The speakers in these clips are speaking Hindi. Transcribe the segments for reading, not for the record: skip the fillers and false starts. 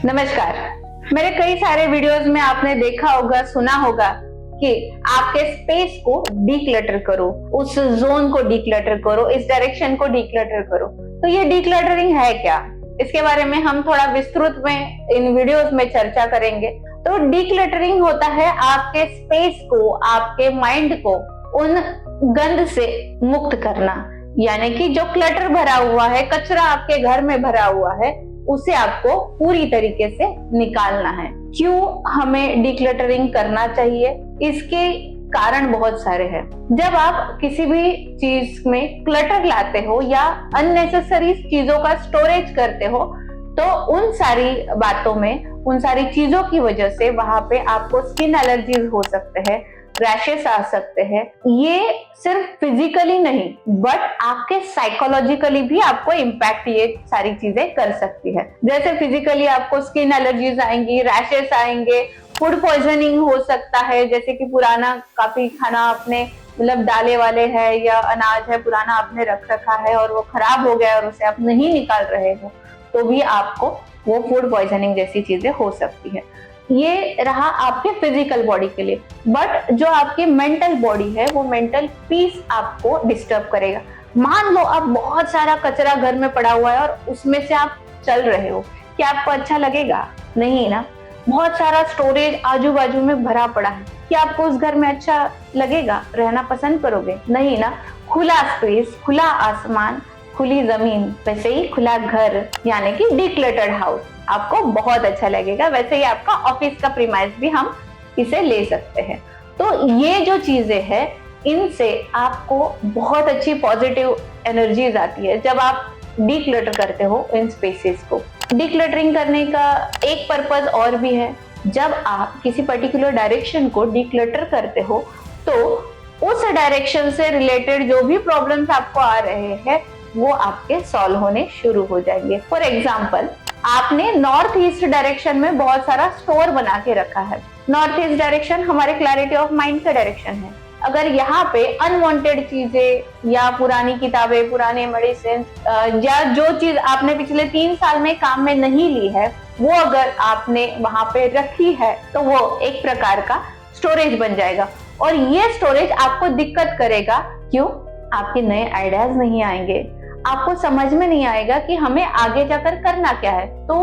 नमस्कार। मेरे कई सारे वीडियोस में आपने देखा होगा, सुना होगा कि आपके स्पेस को डीक्लटर करो, उस जोन को डीक्लटर करो, इस डायरेक्शन को डीक्लटर करो। तो ये डीक्लटरिंग है क्या? इसके बारे में हम थोड़ा विस्तृत में इन वीडियोस में चर्चा करेंगे। तो डीक्लटरिंग होता है आपके स्पेस को, आपके माइंड को उन गंद से मुक्त करना, यानी कि जो क्लटर भरा हुआ है, कचरा आपके घर में भरा हुआ है, उसे आपको पूरी तरीके से निकालना है। क्यों हमें डिक्लटरिंग करना चाहिए? इसके कारण बहुत सारे हैं। जब आप किसी भी चीज में क्लटर लाते हो या अननेसेसरी चीजों का स्टोरेज करते हो, तो उन सारी बातों में, उन सारी चीजों की वजह से वहां पे आपको स्किन एलर्जीज हो सकते हैं, रैशेस आ सकते हैं। ये सिर्फ फिजिकली नहीं बट आपके साइकोलॉजिकली भी आपको इम्पैक्ट ये सारी चीजें कर सकती है। जैसे फिजिकली आपको स्किन एलर्जीज आएंगी, रैशेस आएंगे, फूड पॉइजनिंग हो सकता है, जैसे कि पुराना काफी खाना आपने मतलब डाले वाले है या अनाज है पुराना आपने रख रखा है और वो खराब हो गया और उसे आप नहीं निकाल रहे हो, तो भी आपको वो फूड पॉइजनिंग जैसी चीजें हो सकती है। ये रहा आपके फिजिकल बॉडी के लिए। बट जो आपकी मेंटल बॉडी है, वो मेंटल पीस आपको डिस्टर्ब करेगा। मान लो आप बहुत सारा कचरा घर में पड़ा हुआ है और उसमें से आप चल रहे हो, क्या आपको अच्छा लगेगा? नहीं ना। बहुत सारा स्टोरेज आजू बाजू में भरा पड़ा है, क्या आपको उस घर में अच्छा लगेगा? रहना पसंद करोगे? नहीं ना। खुला स्पेस, खुला आसमान, खुली जमीन, वैसे ही खुला घर यानी कि डिक्लटर्ड हाउस आपको बहुत अच्छा लगेगा। वैसे ही आपका ऑफिस का प्रीमाइस भी हम इसे ले सकते हैं। तो ये जो चीजें हैं, इनसे आपको बहुत अच्छी पॉजिटिव एनर्जीज आती है जब आप डिक्लटर करते हो इन स्पेसेस को। डिक्लटरिंग करने का एक पर्पस और भी है। जब आप किसी पर्टिकुलर डायरेक्शन को डिक्लटर करते हो तो उस डायरेक्शन से रिलेटेड जो भी प्रॉब्लम्स आपको आ रहे हैं वो आपके सॉल्व होने शुरू हो जाएंगे। फॉर एग्जाम्पल, आपने नॉर्थ ईस्ट डायरेक्शन में बहुत सारा स्टोर बना के रखा है। नॉर्थ ईस्ट डायरेक्शन हमारे क्लैरिटी ऑफ माइंड का डायरेक्शन है। अगर यहाँ पे अनवांटेड चीजें या पुरानी किताबें, पुराने मेडिसिन या जो चीज आपने पिछले 3 साल में काम में नहीं ली है, वो अगर आपने वहां पे रखी है तो वो एक प्रकार का स्टोरेज बन जाएगा और ये स्टोरेज आपको दिक्कत करेगा। क्यों? आपके नए आइडियाज नहीं आएंगे, आपको समझ में नहीं आएगा कि हमें आगे जाकर करना क्या है। तो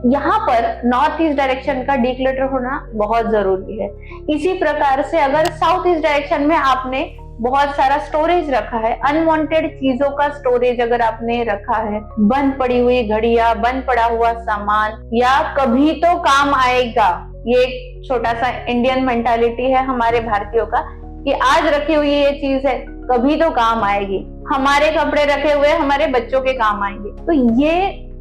यहाँ पर नॉर्थ ईस्ट डायरेक्शन का डिक्लटर होना बहुत जरूरी है। इसी प्रकार से अगर साउथ ईस्ट डायरेक्शन में आपने बहुत सारा स्टोरेज रखा है, अनवांटेड चीजों का स्टोरेज अगर आपने रखा है, बंद पड़ी हुई घड़ियां, बंद पड़ा हुआ सामान, या कभी तो काम आएगा, ये एक छोटा सा इंडियन मेंटालिटी है हमारे भारतीयों का कि आज रखी हुई ये चीज है, कभी तो काम आएगी। हमारे कपड़े रखे हुए हमारे बच्चों के काम आएंगे। तो ये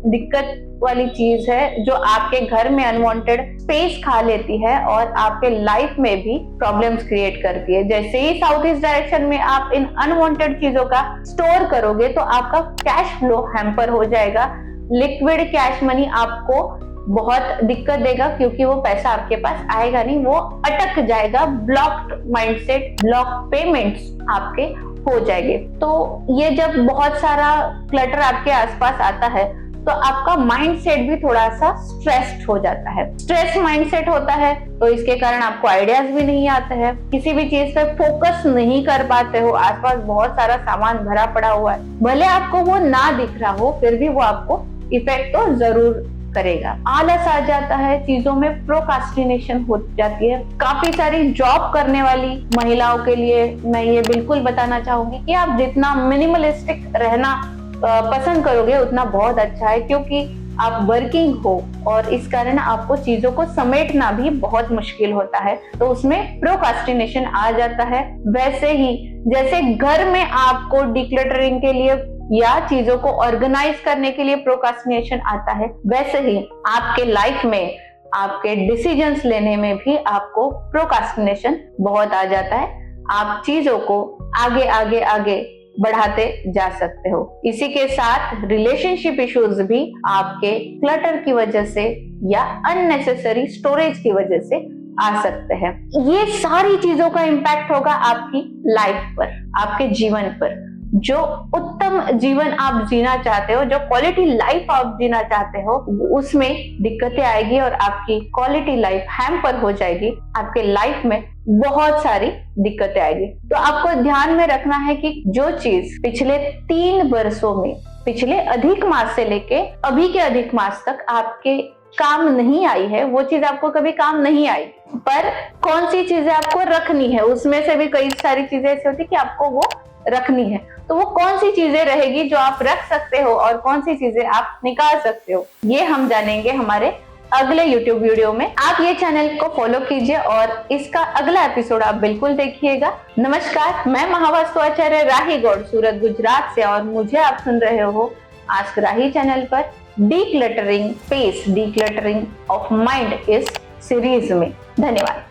दिक्कत वाली चीज है जो आपके घर में अनवांटेड स्पेस खा लेती है और आपके लाइफ में भी प्रॉब्लम्स क्रिएट करती है। जैसे ही साउथ ईस्ट डायरेक्शन में आप इन अनवांटेड चीजों का स्टोर करोगे तो आपका कैश फ्लो हैम्पर हो जाएगा। लिक्विड कैश मनी आपको बहुत दिक्कत देगा क्योंकि वो पैसा आपके पास आएगा नहीं, वो अटक जाएगा। ब्लॉक्ड माइंडसेट, ब्लॉक पेमेंट्स आपके हो जाएंगे। तो ये जब बहुत सारा क्लटर आपके आसपास आता है तो आपका माइंडसेट भी थोड़ा सा स्ट्रेस्ड हो जाता है। स्ट्रेस माइंडसेट होता है तो इसके कारण आपको आइडियाज भी नहीं आते हैं, किसी भी चीज पे फोकस नहीं कर पाते हो। आसपास बहुत सारा सामान भरा पड़ा हुआ है, भले आपको वो ना दिख रहा हो फिर भी वो आपको इफेक्ट तो जरूर करेगा। आलस आ जाता है, चीजों में प्रोक्रास्टिनेशन हो जाती है। काफी सारी जॉब करने वाली महिलाओं के लिए मैं ये बिल्कुल बताना चाहूंगी कि आप जितना मिनिमलिस्टिक रहना पसंद करोगे उतना बहुत अच्छा है, क्योंकि आप वर्किंग हो और इस कारण आपको चीजों को समेटना भी बहुत मुश्किल होता है, तो उसमें प्रोक्रास्टिनेशन आ जाता है। वैसे ही जैसे घर में आपको डिक्लटरिंग के लिए या चीजों को ऑर्गेनाइज करने के लिए प्रोक्रास्टिनेशन आता है, वैसे ही आपके लाइफ में आपके डिसीजंस लेने में भी आपको प्रोक्रास्टिनेशन बहुत आ जाता है। आप चीजों को आगे आगे आगे बढ़ाते जा सकते हो। इसी के साथ रिलेशनशिप इश्यूज भी आपके क्लटर की वजह से या अननेसेसरी स्टोरेज की वजह से आ सकते हैं। ये सारी चीजों का इम्पैक्ट होगा आपकी लाइफ पर, आपके जीवन पर। जो उत्तम जीवन आप जीना चाहते हो, जो क्वालिटी लाइफ आप जीना चाहते हो, उसमें दिक्कतें आएगी और आपकी क्वालिटी लाइफ हैम्पर हो जाएगी। आपके लाइफ में बहुत सारी दिक्कतें आएगी। तो आपको ध्यान में रखना है कि जो चीज पिछले 3 वर्षों में, पिछले अधिक मास से लेके अभी के अधिक मास तक आपके काम नहीं आई है, वो चीज आपको कभी काम नहीं आई। पर कौन सी चीजें आपको रखनी है, उसमें से भी कई सारी चीजें ऐसी होती है कि आपको वो रखनी है। तो वो कौन सी चीजें रहेगी जो आप रख सकते हो और कौन सी चीजें आप निकाल सकते हो, ये हम जानेंगे हमारे अगले YouTube वीडियो में। आप ये चैनल को फॉलो कीजिए और इसका अगला एपिसोड आप बिल्कुल देखिएगा। नमस्कार, मैं महावास्तु आचार्य राही गौड़, सूरत, गुजरात से, और मुझे आप सुन रहे हो आस्क राही चैनल पर decluttering space, decluttering of mind इस सीरीज में। धन्यवाद।